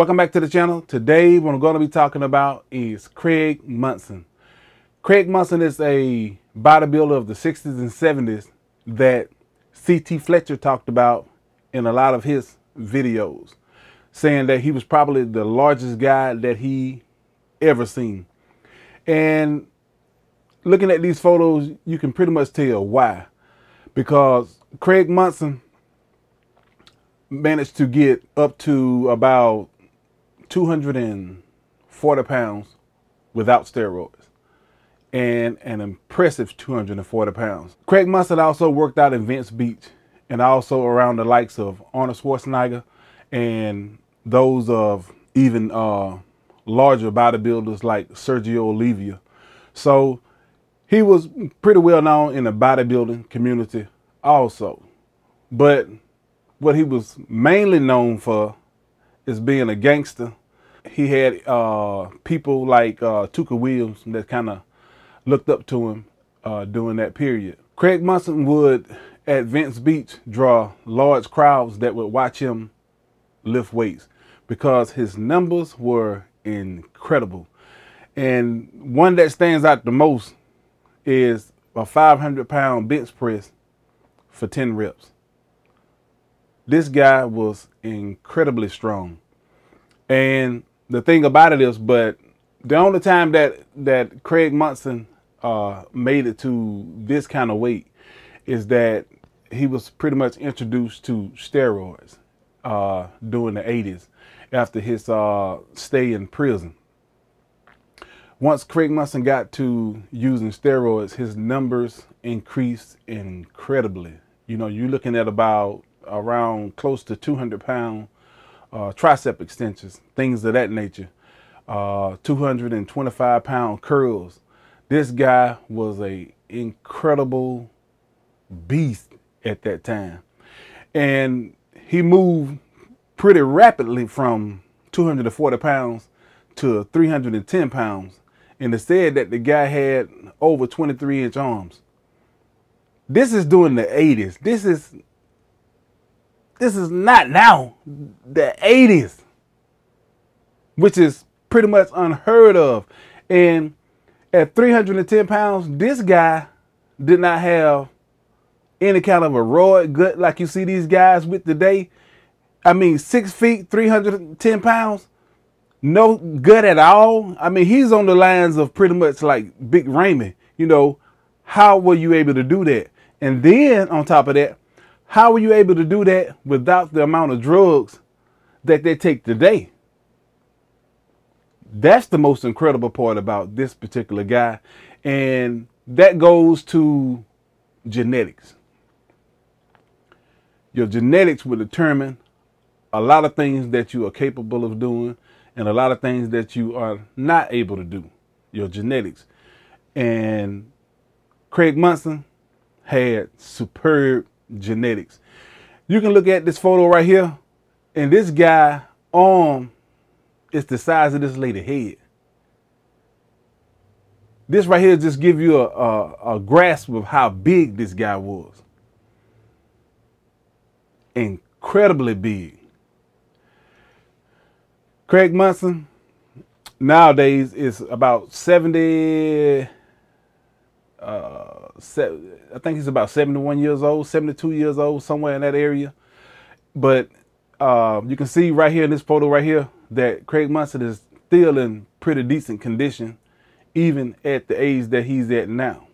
Welcome back to the channel. Today what I'm going to be talking about is Craig Monson. Craig Monson is a bodybuilder of the 60s and 70s that C.T. Fletcher talked about in a lot of his videos, saying that he was probably the largest guy that he ever seen. And looking at these photos, you can pretty much tell why. Because Craig Monson managed to get up to about 240 pounds without steroids, and an impressive 240 pounds. Craig Monson also worked out in Venice Beach and also around the likes of Arnold Schwarzenegger and those of even larger bodybuilders like Sergio Oliva. So he was pretty well known in the bodybuilding community also. But what he was mainly known for is being a gangster. He had people like Tuka Williams that kind of looked up to him during that period. Craig Monson would, at Venice Beach, draw large crowds that would watch him lift weights because his numbers were incredible. And one that stands out the most is a 500-pound bench press for 10 reps. This guy was incredibly strong. And the thing about it is, but the only time that Craig Monson made it to this kind of weight is that he was pretty much introduced to steroids during the 80s after his stay in prison. Once Craig Monson got to using steroids, his numbers increased incredibly. You know, you're looking at about around close to 200-pound tricep extensions, things of that nature, 225-pound curls. This guy was a incredible beast at that time. And he moved pretty rapidly from 240 pounds to 310 pounds. And it said that the guy had over 23-inch arms. This is during the 80s. This is not now, the 80s, which is pretty much unheard of. And at 310 pounds, this guy did not have any kind of a roid gut like you see these guys with today. I mean, 6 feet, 310 pounds, no gut at all. I mean, he's on the lines of pretty much like Big Raymond. You know, how were you able to do that? And then on top of that, how were you able to do that without the amount of drugs that they take today? That's the most incredible part about this particular guy. And that goes to genetics. Your genetics will determine a lot of things that you are capable of doing and a lot of things that you are not able to do. Your genetics. And Craig Monson had superb genetics. You can look at this photo right here, and this guy arm is the size of this lady's head. This right here just give you a grasp of how big this guy was. Incredibly big. Craig Monson nowadays is about 70. I think he's about 71 years old, 72 years old, somewhere in that area. But you can see right here in this photo right here that Craig Monson is still in pretty decent condition, even at the age that he's at now.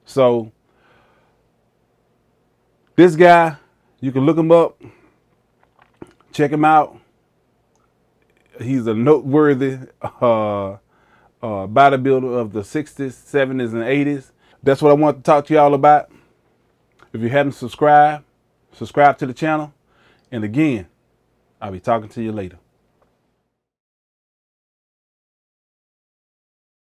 So this guy, you can look him up, check him out. He's a noteworthy bodybuilder of the 60s, 70s, and 80s. That's what I want to talk to y'all about. If you haven't subscribed, subscribe to the channel. And again, I'll be talking to you later.